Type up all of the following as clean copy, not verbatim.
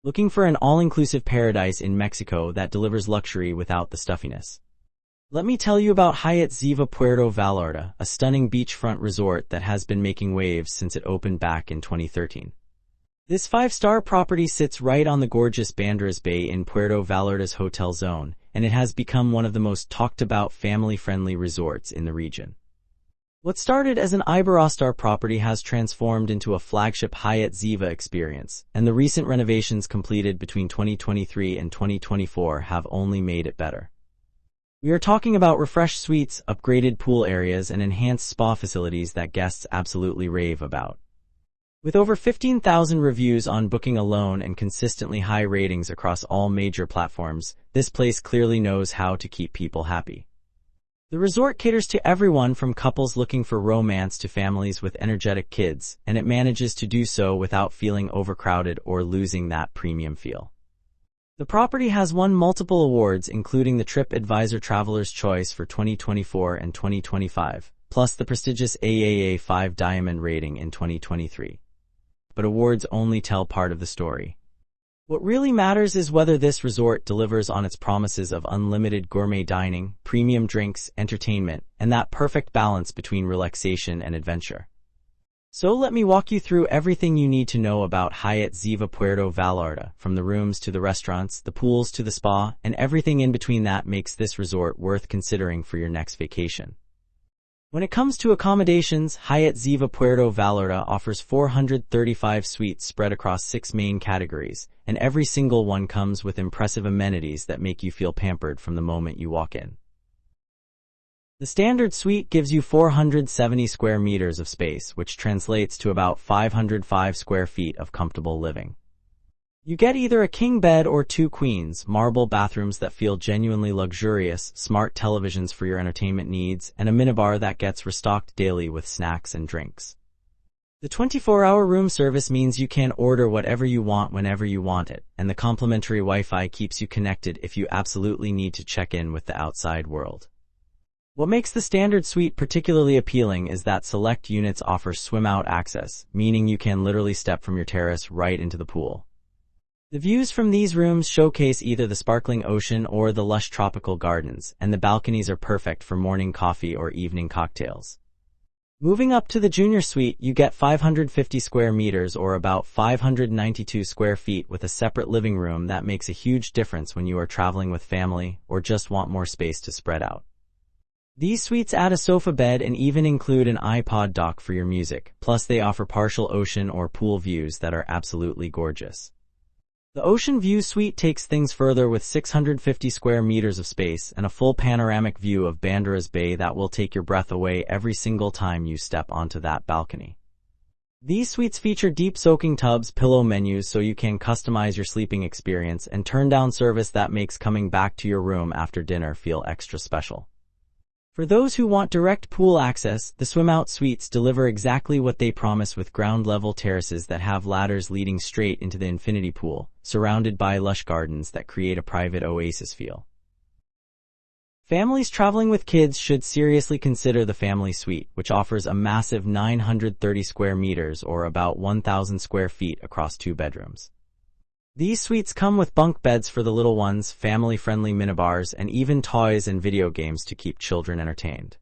Looking for an all-inclusive paradise in Mexico that delivers luxury without the stuffiness? Let me tell you about Hyatt Ziva Puerto Vallarta, a stunning beachfront resort that has been making waves since it opened back in 2013. This five-star property sits right on the gorgeous Banderas Bay in Puerto Vallarta's hotel zone, and it has become one of the most talked-about family-friendly resorts in the region. What started as an Iberostar property has transformed into a flagship Hyatt Ziva experience, and the recent renovations completed between 2023 and 2024 have only made it better. We are talking about refreshed suites, upgraded pool areas, and enhanced spa facilities that guests absolutely rave about. With over 15,000 reviews on Booking alone and consistently high ratings across all major platforms, this place clearly knows how to keep people happy. The resort caters to everyone from couples looking for romance to families with energetic kids, and it manages to do so without feeling overcrowded or losing that premium feel. The property has won multiple awards, including the TripAdvisor Travelers Choice for 2024 and 2025, plus the prestigious AAA Five Diamond rating in 2023. But awards only tell part of the story. What really matters is whether this resort delivers on its promises of unlimited gourmet dining, premium drinks, entertainment, and that perfect balance between relaxation and adventure. So let me walk you through everything you need to know about Hyatt Ziva Puerto Vallarta, from the rooms to the restaurants, the pools to the spa, and everything in between that makes this resort worth considering for your next vacation. When it comes to accommodations, Hyatt Ziva Puerto Vallarta offers 435 suites spread across 6 main categories, and every single one comes with impressive amenities that make you feel pampered from the moment you walk in. The standard suite gives you 470 square meters of space, which translates to about 505 square feet of comfortable living. You get either a king bed or 2 queens, marble bathrooms that feel genuinely luxurious, smart televisions for your entertainment needs, and a minibar that gets restocked daily with snacks and drinks. The 24-hour room service means you can order whatever you want whenever you want it, and the complimentary Wi-Fi keeps you connected if you absolutely need to check in with the outside world. What makes the standard suite particularly appealing is that select units offer swim-out access, meaning you can literally step from your terrace right into the pool. The views from these rooms showcase either the sparkling ocean or the lush tropical gardens, and the balconies are perfect for morning coffee or evening cocktails. Moving up to the junior suite, you get 550 square meters or about 592 square feet with a separate living room that makes a huge difference when you are traveling with family or just want more space to spread out. These suites add a sofa bed and even include an iPod dock for your music, plus they offer partial ocean or pool views that are absolutely gorgeous. The Ocean View Suite takes things further with 650 square meters of space and a full panoramic view of Banderas Bay that will take your breath away every single time you step onto that balcony. These suites feature deep soaking tubs, pillow menus so you can customize your sleeping experience, and turn-down service that makes coming back to your room after dinner feel extra special. For those who want direct pool access, the swim-out suites deliver exactly what they promise with ground-level terraces that have ladders leading straight into the infinity pool, surrounded by lush gardens that create a private oasis feel. Families traveling with kids should seriously consider the family suite, which offers a massive 930 square meters or about 1,000 square feet across 2 bedrooms. These suites come with bunk beds for the little ones, family-friendly minibars, and even toys and video games to keep children entertained.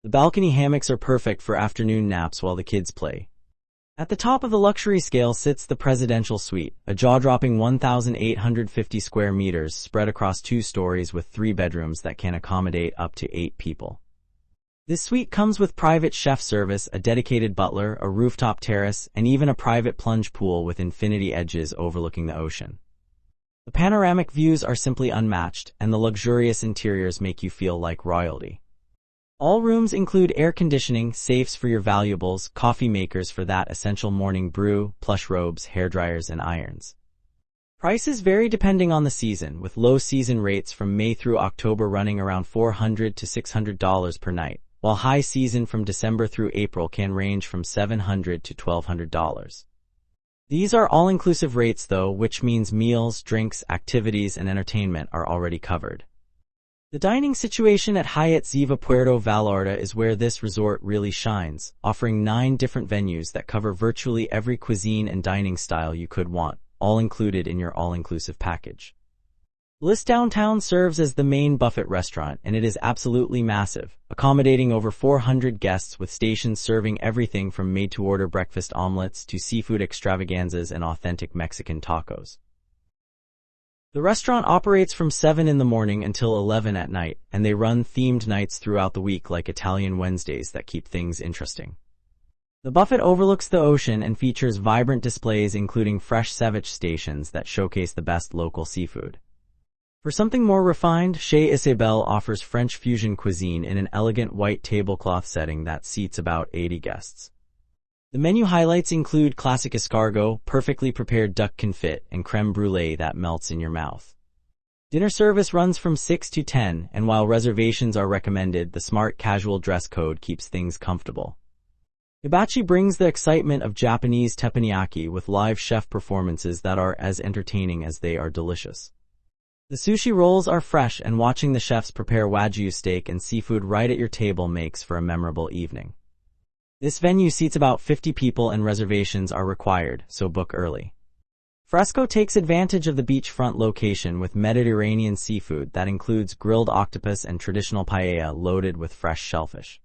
The balcony hammocks are perfect for afternoon naps while the kids play. At the top of the luxury scale sits the presidential suite, a jaw-dropping 1,850 square meters spread across 2 stories with 3 bedrooms that can accommodate up to 8 people. This suite comes with private chef service, a dedicated butler, a rooftop terrace, and even a private plunge pool with infinity edges overlooking the ocean. The panoramic views are simply unmatched, and the luxurious interiors make you feel like royalty. All rooms include air conditioning, safes for your valuables, coffee makers for that essential morning brew, plush robes, hairdryers, and irons. Prices vary depending on the season, with low season rates from May through October running around $400 to $600 per night, while high season from December through April can range from $700 to $1,200. These are all-inclusive rates though, which means meals, drinks, activities, and entertainment are already covered. The dining situation at Hyatt Ziva Puerto Vallarta is where this resort really shines, offering 9 different venues that cover virtually every cuisine and dining style you could want, all included in your all-inclusive package. Bliss Downtown serves as the main buffet restaurant, and it is absolutely massive, accommodating over 400 guests with stations serving everything from made-to-order breakfast omelets to seafood extravaganzas and authentic Mexican tacos. The restaurant operates from 7 in the morning until 11 at night, and they run themed nights throughout the week like Italian Wednesdays that keep things interesting. The buffet overlooks the ocean and features vibrant displays including fresh ceviche stations that showcase the best local seafood. For something more refined, Chez Isabelle offers French fusion cuisine in an elegant white tablecloth setting that seats about 80 guests. The menu highlights include classic escargot, perfectly prepared duck confit, and crème brûlée that melts in your mouth. Dinner service runs from 6 to 10, and while reservations are recommended, the smart casual dress code keeps things comfortable. Hibachi brings the excitement of Japanese teppanyaki with live chef performances that are as entertaining as they are delicious. The sushi rolls are fresh, and watching the chefs prepare wagyu steak and seafood right at your table makes for a memorable evening. This venue seats about 50 people and reservations are required, so book early. Fresco takes advantage of the beachfront location with Mediterranean seafood that includes grilled octopus and traditional paella loaded with fresh shellfish.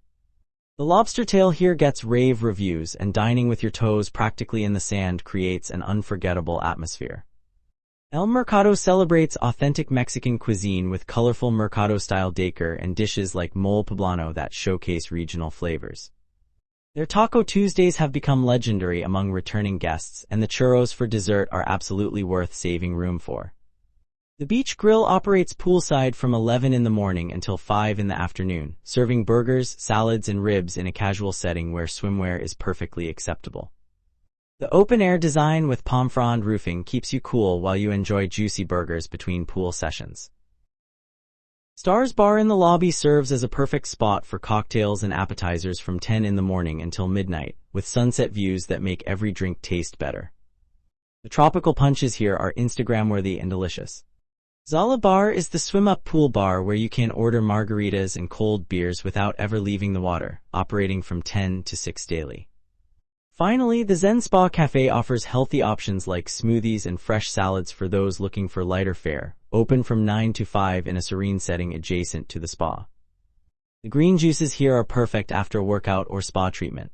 The lobster tail here gets rave reviews, and dining with your toes practically in the sand creates an unforgettable atmosphere. El Mercado celebrates authentic Mexican cuisine with colorful mercado-style decor and dishes like mole poblano that showcase regional flavors. Their Taco Tuesdays have become legendary among returning guests, and the churros for dessert are absolutely worth saving room for. The Beach Grill operates poolside from 11 in the morning until 5 in the afternoon, serving burgers, salads, and ribs in a casual setting where swimwear is perfectly acceptable. The open-air design with palm frond roofing keeps you cool while you enjoy juicy burgers between pool sessions. Star's Bar in the lobby serves as a perfect spot for cocktails and appetizers from 10 in the morning until midnight, with sunset views that make every drink taste better. The tropical punches here are Instagram-worthy and delicious. Zala Bar is the swim-up pool bar where you can order margaritas and cold beers without ever leaving the water, operating from 10 to 6 daily. Finally, the Zen Spa Cafe offers healthy options like smoothies and fresh salads for those looking for lighter fare, open from 9 to 5 in a serene setting adjacent to the spa. The green juices here are perfect after a workout or spa treatment.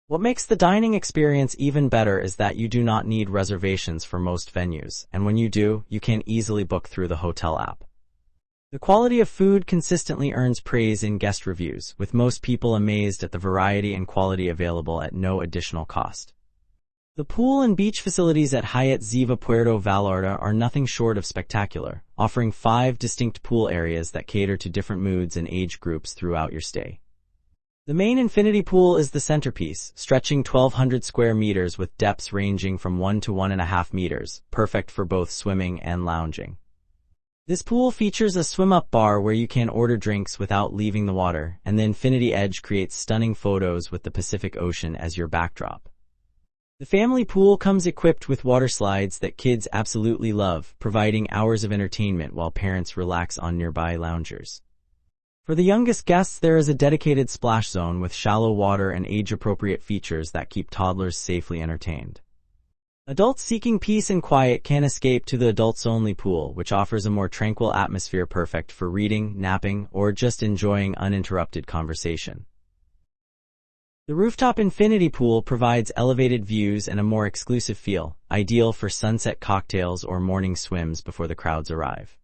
What makes the dining experience even better is that you do not need reservations for most venues, and when you do, you can easily book through the hotel app. The quality of food consistently earns praise in guest reviews, with most people amazed at the variety and quality available at no additional cost. The pool and beach facilities at Hyatt Ziva Puerto Vallarta are nothing short of spectacular, offering 5 distinct pool areas that cater to different moods and age groups throughout your stay. The main infinity pool is the centerpiece, stretching 1,200 square meters with depths ranging from 1 to 1.5 meters, perfect for both swimming and lounging. This pool features a swim-up bar where you can order drinks without leaving the water, and the infinity edge creates stunning photos with the Pacific Ocean as your backdrop. The family pool comes equipped with water slides that kids absolutely love, providing hours of entertainment while parents relax on nearby loungers. For the youngest guests, there is a dedicated splash zone with shallow water and age-appropriate features that keep toddlers safely entertained. Adults seeking peace and quiet can escape to the adults-only pool, which offers a more tranquil atmosphere perfect for reading, napping, or just enjoying uninterrupted conversation. The rooftop infinity pool provides elevated views and a more exclusive feel, ideal for sunset cocktails or morning swims before the crowds arrive.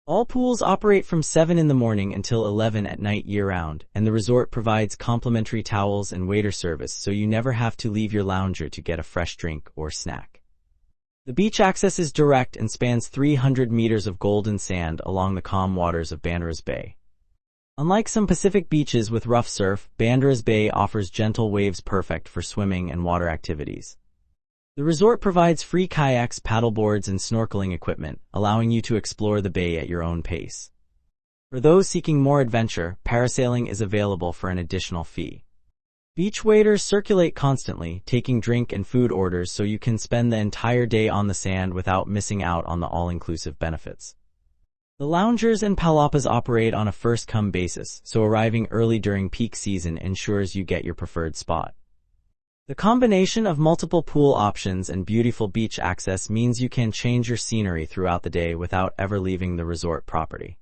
All pools operate from 7 in the morning until 11 at night year-round, and the resort provides complimentary towels and waiter service so you never have to leave your lounger to get a fresh drink or snack. The beach access is direct and spans 300 meters of golden sand along the calm waters of Banderas Bay. Unlike some Pacific beaches with rough surf, Banderas Bay offers gentle waves perfect for swimming and water activities. The resort provides free kayaks, paddleboards, and snorkeling equipment, allowing you to explore the bay at your own pace. For those seeking more adventure, parasailing is available for an additional fee. Beach waiters circulate constantly, taking drink and food orders so you can spend the entire day on the sand without missing out on the all-inclusive benefits. The loungers and palapas operate on a first-come basis, so arriving early during peak season ensures you get your preferred spot. The combination of multiple pool options and beautiful beach access means you can change your scenery throughout the day without ever leaving the resort property.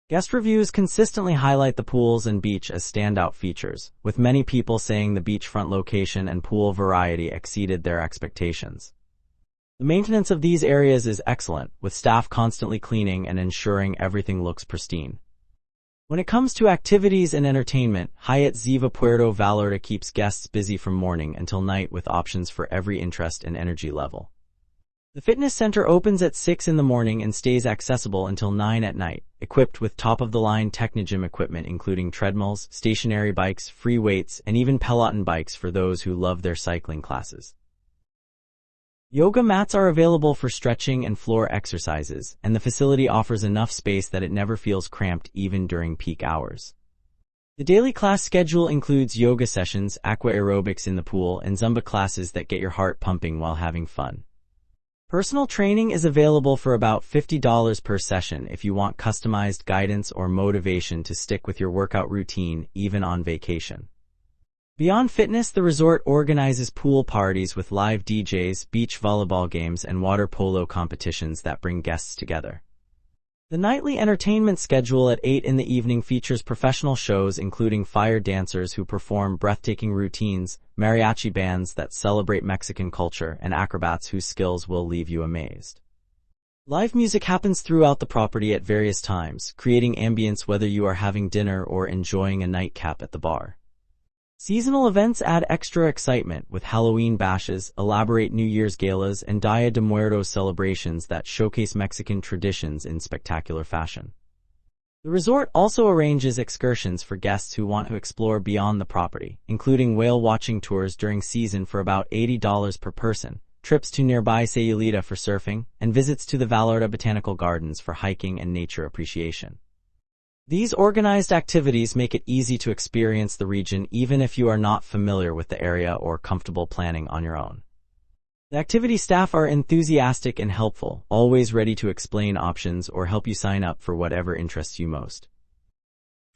Guest reviews consistently highlight the pools and beach as standout features, with many people saying the beachfront location and pool variety exceeded their expectations. The maintenance of these areas is excellent, with staff constantly cleaning and ensuring everything looks pristine. When it comes to activities and entertainment, Hyatt Ziva Puerto Vallarta keeps guests busy from morning until night with options for every interest and energy level. The fitness center opens at 6 in the morning and stays accessible until 9 at night, equipped with top-of-the-line Technogym equipment including treadmills, stationary bikes, free weights, and even Peloton bikes for those who love their cycling classes. Yoga mats are available for stretching and floor exercises, and the facility offers enough space that it never feels cramped even during peak hours. The daily class schedule includes yoga sessions, aqua aerobics in the pool, and Zumba classes that get your heart pumping while having fun. Personal training is available for about $50 per session if you want customized guidance or motivation to stick with your workout routine even on vacation. Beyond fitness, the resort organizes pool parties with live DJs, beach volleyball games, and water polo competitions that bring guests together. The nightly entertainment schedule at 8 in the evening features professional shows including fire dancers who perform breathtaking routines, mariachi bands that celebrate Mexican culture, and acrobats whose skills will leave you amazed. Live music happens throughout the property at various times, creating ambience whether you are having dinner or enjoying a nightcap at the bar. Seasonal events add extra excitement with Halloween bashes, elaborate New Year's galas, and Dia de Muertos celebrations that showcase Mexican traditions in spectacular fashion. The resort also arranges excursions for guests who want to explore beyond the property, including whale watching tours during season for about $80 per person, trips to nearby Sayulita for surfing, and visits to the Vallarta Botanical Gardens for hiking and nature appreciation. These organized activities make it easy to experience the region even if you are not familiar with the area or comfortable planning on your own. The activity staff are enthusiastic and helpful, always ready to explain options or help you sign up for whatever interests you most.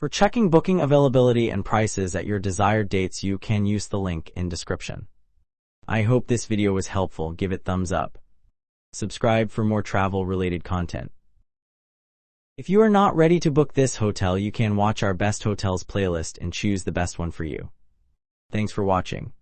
For checking booking availability and prices at your desired dates, you can use the link in description. I hope this video was helpful. Give it thumbs up. Subscribe for more travel-related content. If you are not ready to book this hotel, you can watch our best hotels playlist and choose the best one for you. Thanks for watching.